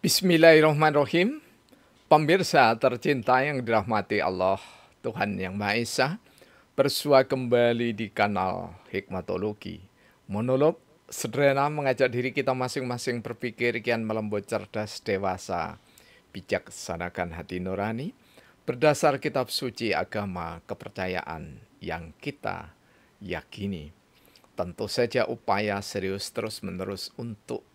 Bismillahirrahmanirrahim. Pemirsa tercinta yang dirahmati Allah, Tuhan Yang Maha Esa, bersua kembali di kanal Hikmatologi. Monolog sederhana mengajak diri kita masing-masing berpikir kian melembut, cerdas, dewasa, bijaksanakan hati nurani, berdasar kitab suci agama kepercayaan yang kita yakini. Tentu saja upaya serius terus-menerus untuk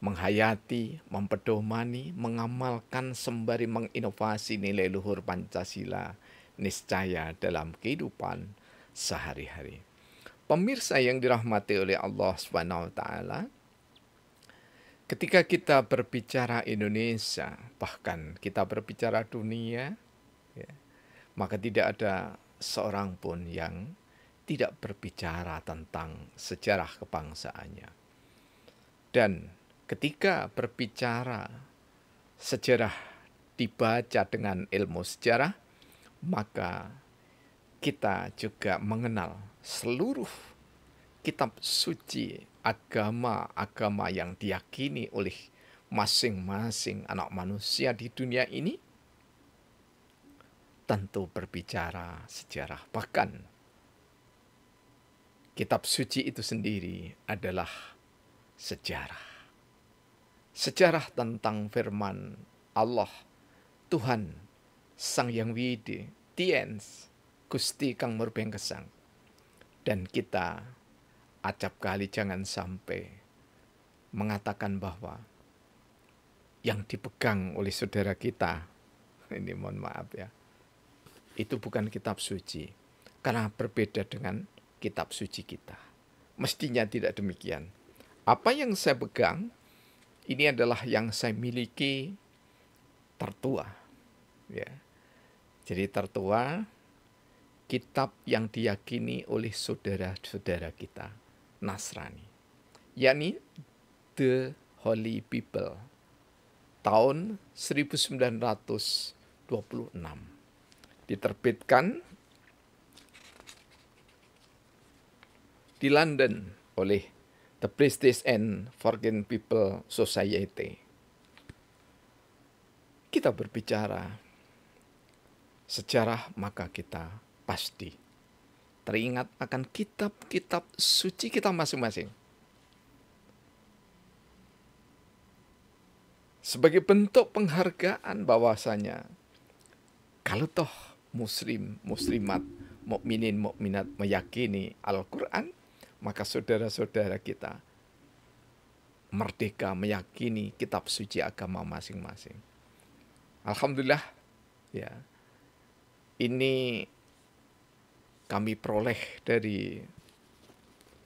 menghayati, mempedomani, mengamalkan sembari menginovasi nilai luhur Pancasila niscaya dalam kehidupan sehari-hari. Pemirsa yang dirahmati oleh Allah SWT, ketika kita berbicara Indonesia, bahkan kita berbicara dunia, ya, maka tidak ada seorang pun yang tidak berbicara tentang sejarah kebangsaannya. Dan ketika berbicara sejarah dibaca dengan ilmu sejarah, maka kita juga mengenal seluruh kitab suci agama-agama yang diyakini oleh masing-masing anak manusia di dunia ini, tentu berbicara sejarah. Bahkan kitab suci itu sendiri adalah sejarah. Sejarah tentang firman Allah, Tuhan Sang Yang Widi, Tiens, Gusti Kang Murbeng Gesang. Dan kita acap kali jangan sampai mengatakan bahwa yang dipegang oleh saudara kita, ini mohon maaf ya, itu bukan kitab suci. Karena berbeda dengan kitab suci kita. Mestinya tidak demikian. Apa yang saya pegang, ini adalah yang saya miliki tertua. Ya. Jadi tertua, kitab yang diyakini oleh saudara-saudara kita, Nasrani. Yakni The Holy Bible, tahun 1926. Diterbitkan di London oleh The British and Foreign People Society. Kita berbicara sejarah, maka kita pasti teringat akan kitab-kitab suci kita masing-masing. Sebagai bentuk penghargaan bahwasanya kalau toh muslim, muslimat, mukminin, mukminat meyakini Al-Quran, maka saudara-saudara kita merdeka meyakini kitab suci agama masing-masing. Alhamdulillah, ya, ini kami peroleh dari,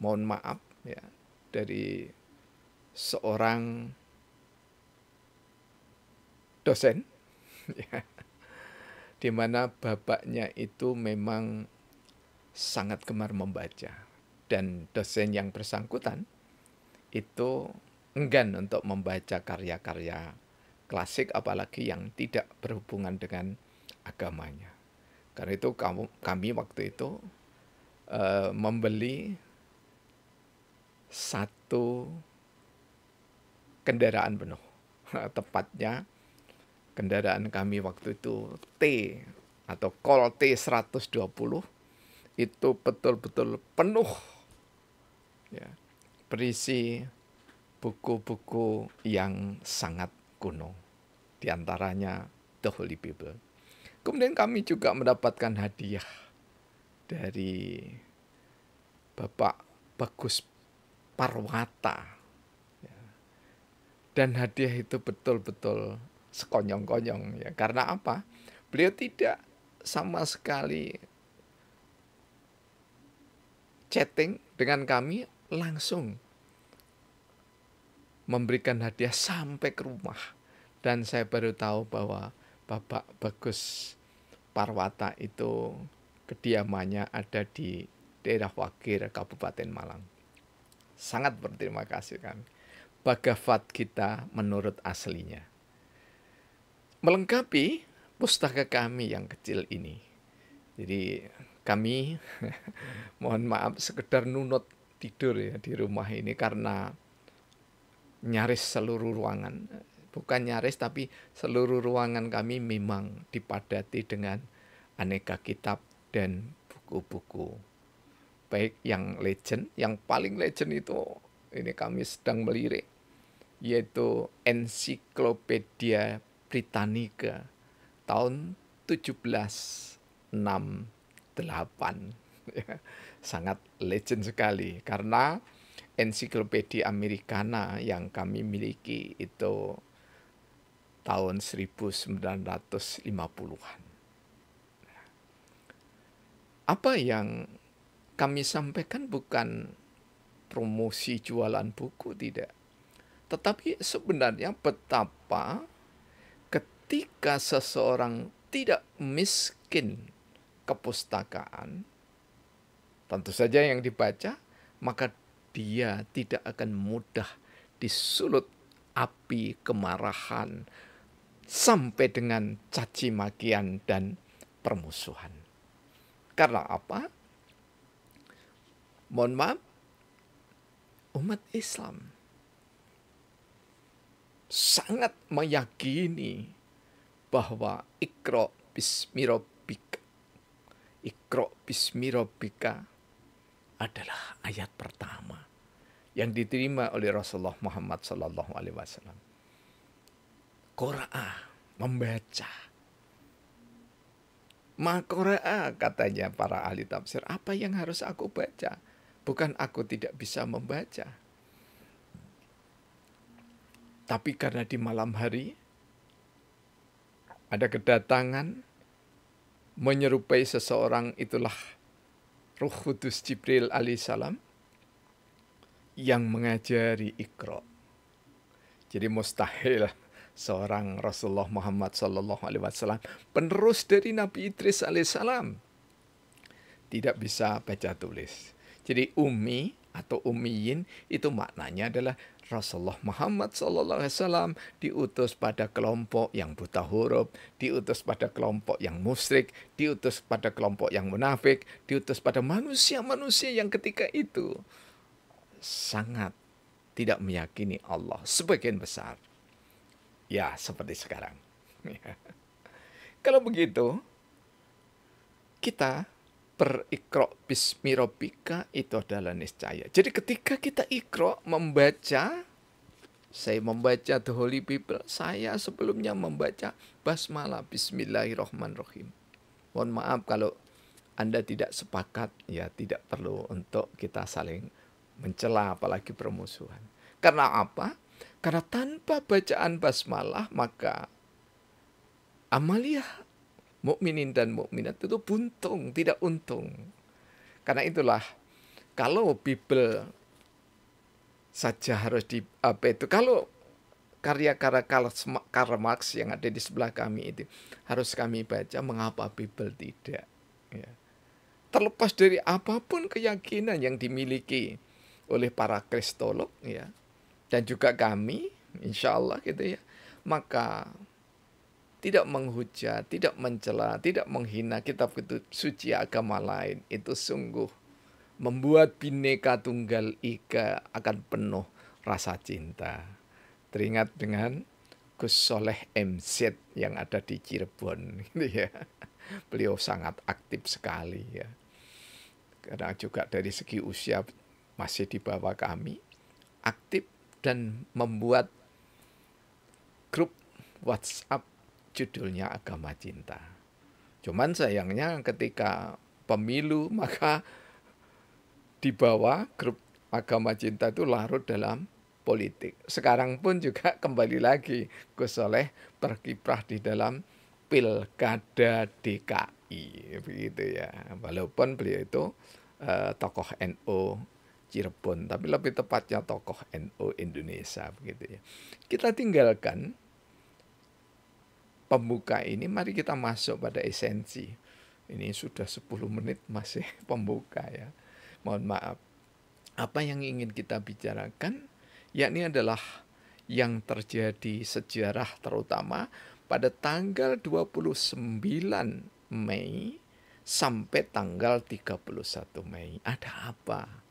mohon maaf ya, dari seorang dosen, ya, di mana bapaknya itu memang sangat gemar membaca. Dan dosen yang bersangkutan itu enggan untuk membaca karya-karya klasik, apalagi yang tidak berhubungan dengan agamanya. Karena itu kami waktu itu membeli satu kendaraan penuh. Tepatnya kendaraan kami waktu itu T atau Colt T120 itu betul-betul penuh, ya, berisi buku-buku yang sangat kuno, diantaranya The Holy Bible. Kemudian kami juga mendapatkan hadiah dari Bapak Bagus Parwata, ya. Dan hadiah itu betul-betul sekonyong-konyong, ya. Karena apa? Beliau tidak sama sekali chatting dengan kami, langsung memberikan hadiah sampai ke rumah. Dan saya baru tahu bahwa Bapak Bagus Parwata itu kediamannya ada di daerah Wagir, Kabupaten Malang. Sangat berterima kasih kan. Bhagavad Gita menurut aslinya. Melengkapi pustaka kami yang kecil ini. Jadi kami mohon maaf sekedar nunut tidur ya di rumah ini karena nyaris seluruh ruangan bukan nyaris, tapi seluruh ruangan kami memang dipadati dengan aneka kitab dan buku-buku. Baik yang legend, yang paling legend itu ini kami sedang melirik, yaitu Encyclopedia Britannica tahun 1768. Sangat legend sekali karena ensiklopedia Americana yang kami miliki itu tahun 1950-an. Apa yang kami sampaikan bukan promosi jualan buku, tidak. Tetapi sebenarnya betapa ketika seseorang tidak miskin kepustakaan, tentu saja yang dibaca, maka dia tidak akan mudah disulut api kemarahan sampai dengan caci makian dan permusuhan. Karena apa? Mohon maaf, umat Islam sangat meyakini bahwa Iqra bismi rabbika, Iqra bismi rabbika adalah ayat pertama yang diterima oleh Rasulullah Muhammad SAW. Qura'a, membaca. Ma qura'a, katanya para ahli tafsir, apa yang harus aku baca? Bukan aku tidak bisa membaca. Tapi karena di malam hari ada kedatangan menyerupai seseorang, itulah Ruh Kudus Jibril alaihissalam yang mengajari Iqra. Jadi mustahil seorang Rasulullah Muhammad SAW, penerus dari Nabi Idris alaihissalam, tidak bisa baca tulis. Jadi ummi atau ummiyin itu maknanya adalah Rasulullah Muhammad SAW diutus pada kelompok yang buta huruf, diutus pada kelompok yang musyrik, diutus pada kelompok yang munafik, diutus pada manusia-manusia yang ketika itu sangat tidak meyakini Allah sebagian besar. Ya, seperti sekarang. Kalau begitu, kita beriqra bismi rabbika itu adalah niscaya. Jadi ketika kita iqra, membaca, saya membaca The Holy Bible, saya sebelumnya membaca basmalah, bismillahirrahmanirrahim. Mohon maaf kalau Anda tidak sepakat, ya tidak perlu untuk kita saling mencela, apalagi permusuhan. Karena apa? Karena tanpa bacaan basmalah, maka amaliyah mukminin dan mukminat itu buntung, tidak untung. Karena itulah, kalau Bible saja harus kalau karya-karya Karl Marx yang ada di sebelah kami itu harus kami baca, mengapa Bible tidak? Ya. Terlepas dari apapun keyakinan yang dimiliki oleh para kristolog, ya, dan juga kami, insya Allah gitu ya, maka tidak menghujat, tidak mencela, tidak menghina kitab suci agama lain, itu sungguh membuat Bhinneka Tunggal Ika akan penuh rasa cinta. Teringat dengan Gus Soleh MZ yang ada di Cirebon, gitu ya. Beliau sangat aktif sekali, ya. Karena juga dari segi usia masih di bawah kami, aktif dan membuat grup WhatsApp judulnya Agama Cinta. Cuman sayangnya ketika pemilu, maka di bawah grup Agama Cinta itu larut dalam politik. Sekarang pun juga kembali lagi Gus Soleh berkiprah di dalam Pilkada DKI, begitu ya. Walaupun beliau itu tokoh NU Cirebon, tapi lebih tepatnya tokoh NU Indonesia, begitu ya. Kita tinggalkan pembuka ini, mari kita masuk pada esensi. Ini sudah 10 menit masih pembuka, ya. Mohon maaf. Apa yang ingin kita bicarakan, yakni adalah yang terjadi sejarah terutama pada tanggal 29 Mei sampai tanggal 31 Mei. Ada apa?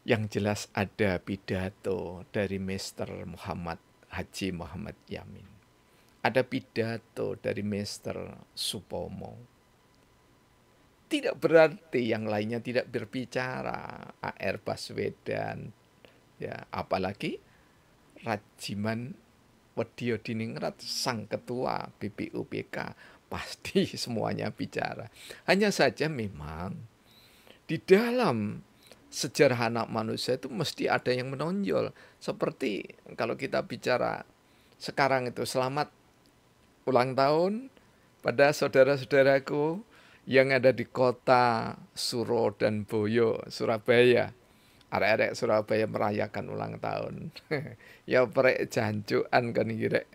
Yang jelas ada pidato dari Mr. Muhammad Haji Muhammad Yamin. Ada pidato dari Mr. Supomo. Tidak berarti yang lainnya tidak berbicara. AR Baswedan, ya, apalagi Rajiman Wedya Diningrat, sang ketua BPUPK, pasti semuanya bicara. Hanya saja memang di dalam sejarah anak manusia itu mesti ada yang menonjol. Seperti kalau kita bicara sekarang itu, selamat ulang tahun pada saudara-saudaraku yang ada di kota Suro dan Boyo, Surabaya. Arek-arek Surabaya merayakan ulang tahun. Ya prek jancukan kan iki rek.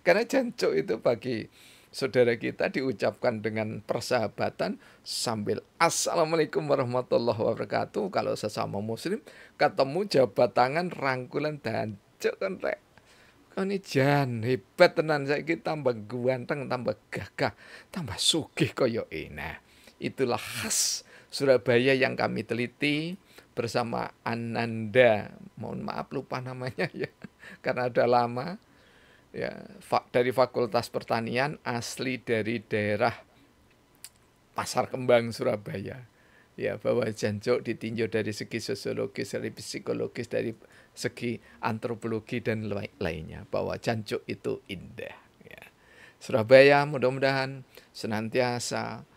Karena jancuk itu bagi saudara kita diucapkan dengan persahabatan sambil Assalamualaikum warahmatullahi wabarakatuh. Kalau sesama muslim ketemu jabat tangan rangkulan jancuk kan rek. Kau ini jan hebat tenan, saiki tambah ganteng, tambah gagah, tambah sugih koyo nah. Itulah khas Surabaya yang kami teliti bersama Ananda. Mohon maaf lupa namanya ya, karena udah lama. Ya, dari Fakultas Pertanian, asli dari daerah Pasar Kembang, Surabaya. Ya, bahwa jancuk ditinjau dari segi sosiologis, dari psikologis, dari segi antropologi dan lainnya, bahwa jancuk itu indah. Ya. Surabaya mudah-mudahan senantiasa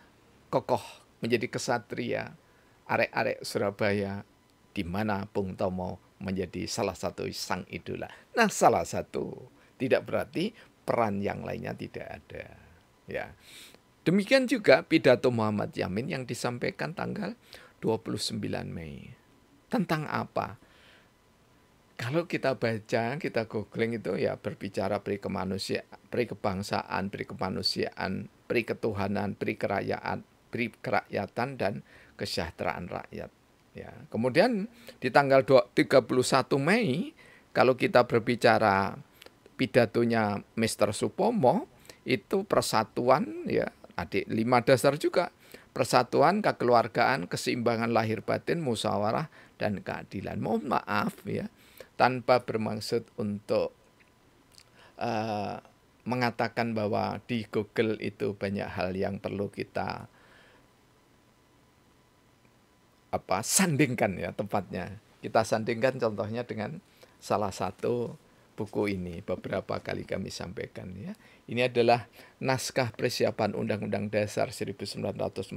kokoh menjadi kesatria, arek-arek Surabaya di mana Bung Tomo menjadi salah satu sang idola. Nah, salah satu tidak berarti peran yang lainnya tidak ada. Ya. Demikian juga pidato Muhammad Yamin yang disampaikan tanggal 29 Mei. Tentang apa? Kalau kita baca, kita googling itu ya berbicara peri kemanusiaan, peri kebangsaan, peri kemanusiaan, peri ketuhanan, peri kerakyatan dan kesejahteraan rakyat. Ya. Kemudian di tanggal 31 Mei, kalau kita berbicara pidatonya Mr. Supomo, itu persatuan, ya, adik 5 dasar juga. Persatuan, kekeluargaan, keseimbangan lahir batin, musyawarah, dan keadilan. Mohon maaf ya, tanpa bermaksud untuk mengatakan bahwa di Google itu banyak hal yang perlu kita sandingkan ya tepatnya. Kita sandingkan contohnya dengan salah satu buku ini, beberapa kali kami sampaikan ya. Ini adalah naskah persiapan Undang-Undang Dasar 1945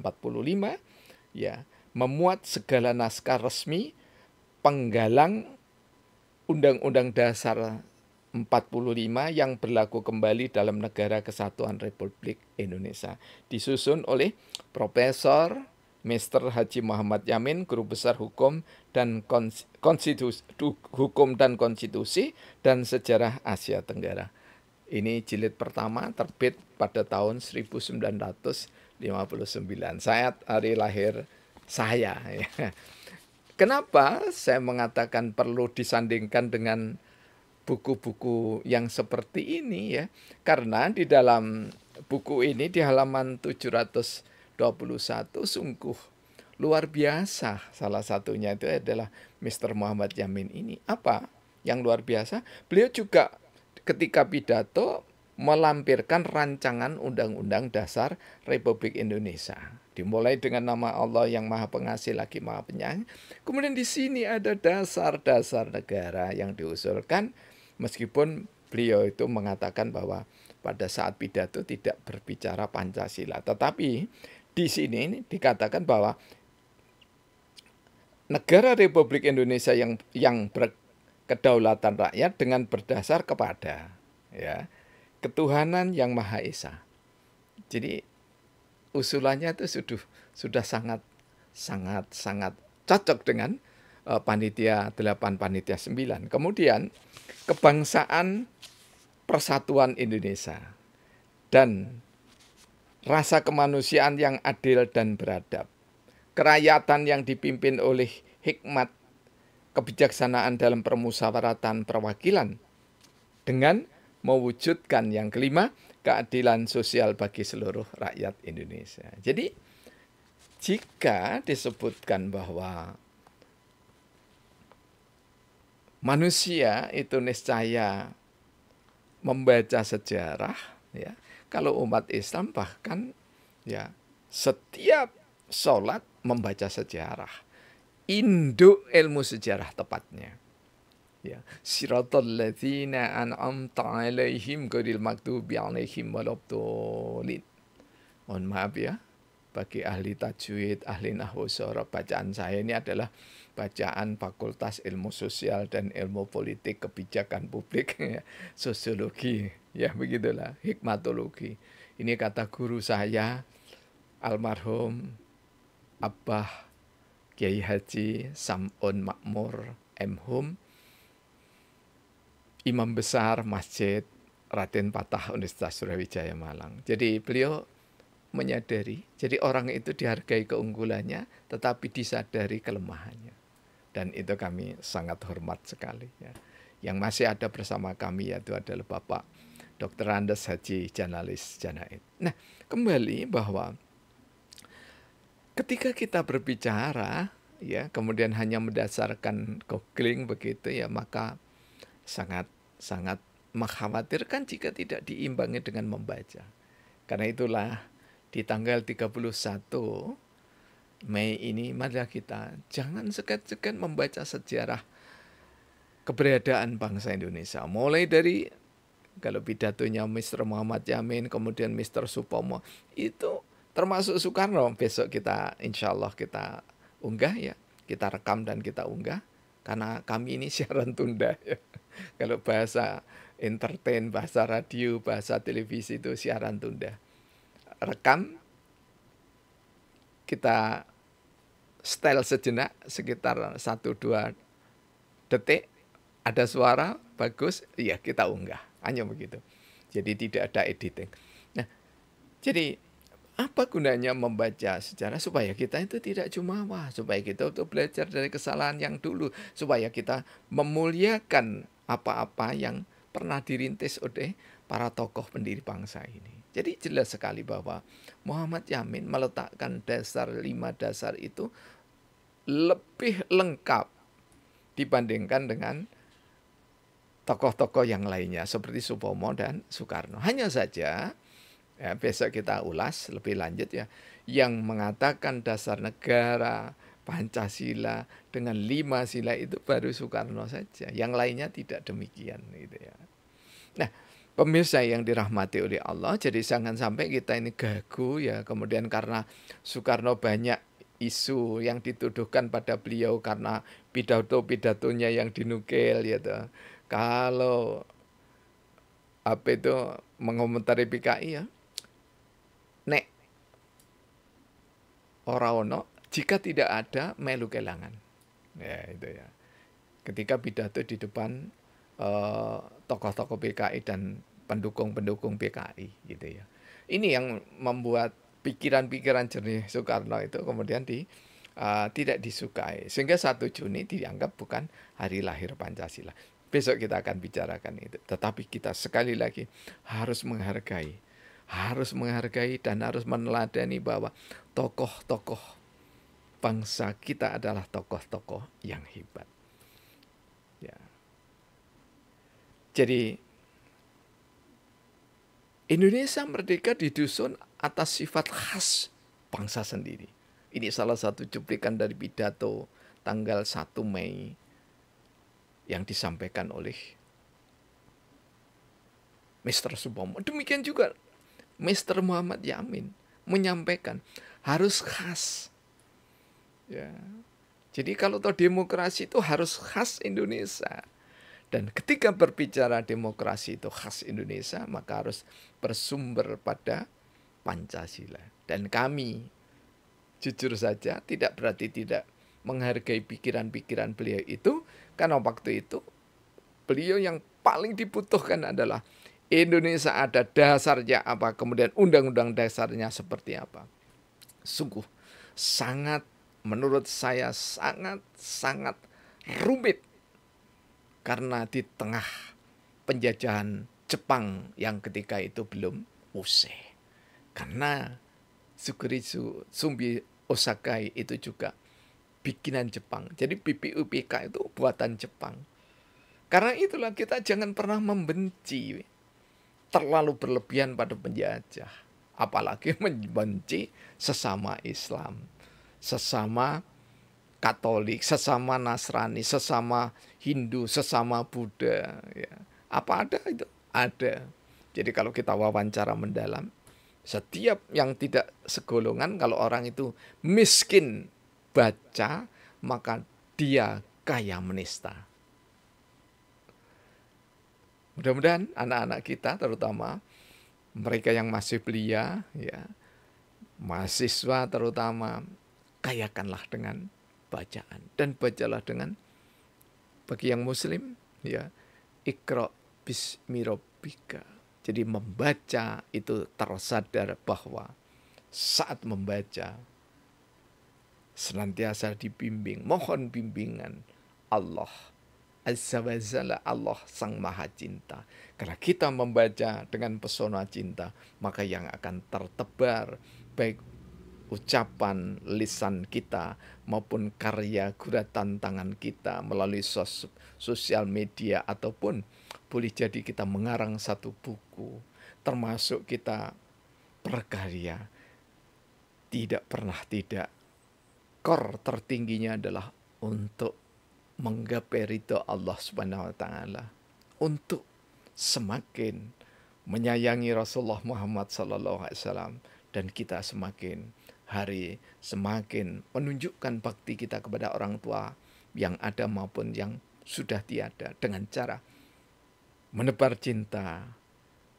ya, memuat segala naskah resmi penggalang Undang-Undang Dasar 45 yang berlaku kembali dalam Negara Kesatuan Republik Indonesia. Disusun oleh Profesor Mr. Haji Muhammad Yamin, Guru Besar Hukum dan Konstitusi dan Sejarah Asia Tenggara. Ini jilid pertama, terbit pada tahun 1959. Saat hari lahir saya. Ya. Kenapa saya mengatakan perlu disandingkan dengan buku-buku yang seperti ini ya? Karena di dalam buku ini di halaman 721 sungguh luar biasa. Salah satunya itu adalah Mr. Muhammad Yamin ini. Apa yang luar biasa? Beliau juga ketika pidato melampirkan rancangan Undang-Undang Dasar Republik Indonesia. Dimulai dengan nama Allah yang Maha Pengasih lagi Maha Penyayang. Kemudian di sini ada dasar-dasar negara yang diusulkan, meskipun beliau itu mengatakan bahwa pada saat pidato tidak berbicara Pancasila. Tetapi di sini dikatakan bahwa negara Republik Indonesia yang berkedaulatan rakyat dengan berdasar kepada ya ketuhanan yang Maha Esa. Jadi usulannya itu sudah sangat cocok dengan panitia 8, panitia 9. Kemudian kebangsaan persatuan Indonesia dan rasa kemanusiaan yang adil dan beradab. Kerakyatan yang dipimpin oleh hikmat kebijaksanaan dalam permusyawaratan perwakilan dengan mewujudkan yang kelima, keadilan sosial bagi seluruh rakyat Indonesia. Jadi jika disebutkan bahwa manusia itu niscaya membaca sejarah, ya. Kalau umat Islam bahkan ya setiap sholat membaca sejarah. Induk ilmu sejarah tepatnya. Ya, siratal ladzina an'amta 'alaihim ghairil maghdubi 'alaihim waladdallin. Mohon maaf ya, bagi ahli tajwid, ahli nahwu sorof, bacaan saya ini adalah bacaan Fakultas Ilmu Sosial dan Ilmu Politik Kebijakan Publik, ya, sosiologi, ya begitulah, hikmatologi. Ini kata guru saya, almarhum Abah Kiai Haji Sam'un Makmur M. Hum, Imam Besar Masjid Raden Patah Universitas Surawijaya Malang. Jadi beliau menyadari, jadi orang itu dihargai keunggulannya, tetapi disadari kelemahannya. Dan itu kami sangat hormat sekali. Ya. Yang masih ada bersama kami yaitu adalah Bapak Dr. Andes Haji Janalis Janaid. Nah, kembali bahwa ketika kita berbicara, ya, kemudian hanya berdasarkan googling begitu, ya, maka sangat mengkhawatirkan jika tidak diimbangi dengan membaca. Karena itulah di tanggal 31 Mei ini, mari kita jangan segan-segan membaca sejarah keberadaan bangsa Indonesia. Mulai dari kalau pidatonya Mr. Muhammad Yamin, kemudian Mr. Supomo, itu termasuk Soekarno. Besok kita insya Allah kita unggah, ya, kita rekam dan kita unggah. Karena kami ini siaran tunda, ya. Kalau bahasa entertain, bahasa radio, bahasa televisi itu siaran tunda. Rekam, kita setel sejenak sekitar 1-2 detik, ada suara bagus, ya kita unggah. Hanya begitu. Jadi tidak ada editing. Nah, jadi apa gunanya membaca sejarah? Supaya kita itu tidak jumawa, supaya kita untuk belajar dari kesalahan yang dulu, supaya kita memuliakan apa-apa yang pernah dirintis oleh para tokoh pendiri bangsa ini. Jadi jelas sekali bahwa Muhammad Yamin meletakkan 5 dasar itu lebih lengkap dibandingkan dengan tokoh-tokoh yang lainnya seperti Supomo dan Soekarno. Hanya saja, ya, besok kita ulas lebih lanjut, ya, yang mengatakan dasar negara Pancasila dengan 5 sila itu baru Soekarno saja. Yang lainnya tidak demikian, gitu ya. Nah, pemirsa yang dirahmati oleh Allah, jadi jangan sampai kita ini gagu, ya, kemudian karena Soekarno banyak isu yang dituduhkan pada beliau karena pidato-pidatonya yang dinukil, gitu. Kalau apa itu mengomentari PKI, ya, nek ora ono jika tidak ada melu kelangan, ya itu ya. Ketika pidato di depan tokoh-tokoh PKI dan pendukung-pendukung PKI, gitu ya. Ini yang membuat pikiran-pikiran jernih Soekarno itu kemudian tidak disukai, sehingga 1 Juni dianggap bukan hari lahir Pancasila. Besok kita akan bicarakan itu. Tetapi kita sekali lagi harus menghargai dan harus meneladani bahwa tokoh-tokoh bangsa kita adalah tokoh-tokoh yang hebat. Ya. Jadi Indonesia merdeka disusun atas sifat khas bangsa sendiri. Ini salah satu cuplikan dari pidato tanggal 1 Mei yang disampaikan oleh Mr. Supomo. Demikian juga Mr. Muhammad Yamin menyampaikan harus khas. Ya. Jadi kalau tahu demokrasi itu harus khas Indonesia. Dan ketika berbicara demokrasi itu khas Indonesia, maka harus bersumber pada Pancasila. Dan kami, jujur saja, tidak berarti tidak menghargai pikiran-pikiran beliau itu, karena waktu itu beliau yang paling dibutuhkan adalah Indonesia ada dasarnya apa, kemudian undang-undang dasarnya seperti apa. Sungguh sangat, menurut saya sangat rumit, karena di tengah penjajahan Jepang yang ketika itu belum usai. Karena Sukurisu Sumbi Osakai itu juga bikinan Jepang. Jadi BPUPK itu buatan Jepang. Karena itulah kita jangan pernah membenci terlalu berlebihan pada penjajah. Apalagi membenci sesama Islam, sesama Katolik, sesama Nasrani, sesama Hindu, sesama Buddha. Ya. Apa ada itu? Ada. Jadi kalau kita wawancara mendalam, setiap yang tidak segolongan, kalau orang itu miskin baca, maka dia kaya menista. Mudah-mudahan anak-anak kita, terutama mereka yang masih belia, ya, mahasiswa terutama, kayakanlah dengan bacaan dan bacalah dengan, bagi yang muslim, ya, Iqra bismi rabbika. Jadi membaca itu tersadar bahwa saat membaca senantiasa dibimbing, mohon bimbingan Allah Azza wa Jalla, Allah Sang Maha Cinta. Karena kita membaca dengan pesona cinta, maka yang akan tertebar baik ucapan lisan kita maupun karya guratan tangan kita melalui sosial media, ataupun boleh jadi kita mengarang satu buku, termasuk kita berkarya. Tidak pernah tidak, core tertingginya adalah untuk menggapai ridho Allah Subhanahu wa taala, untuk semakin menyayangi Rasulullah Muhammad sallallahu alaihi wasallam, dan kita semakin hari semakin menunjukkan bakti kita kepada orang tua yang ada maupun yang sudah tiada, dengan cara menebar cinta,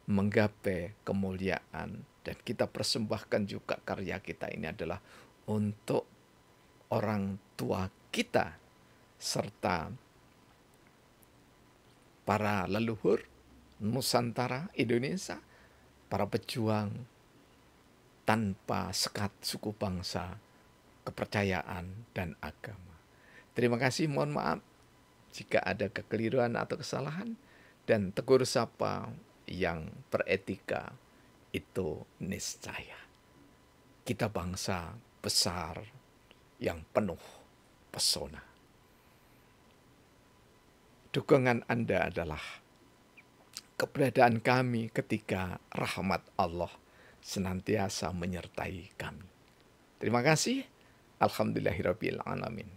menggapai kemuliaan, dan kita persembahkan juga karya kita ini adalah untuk orang tua kita serta para leluhur Nusantara Indonesia, para pejuang tanpa sekat suku bangsa, kepercayaan, dan agama. Terima kasih, mohon maaf jika ada kekeliruan atau kesalahan, dan tegur sapa yang beretika itu niscaya. Kita bangsa besar yang penuh pesona. Dukungan Anda adalah keberadaan kami ketika rahmat Allah senantiasa menyertai kami. Terima kasih. Alhamdulillahirabbil alamin.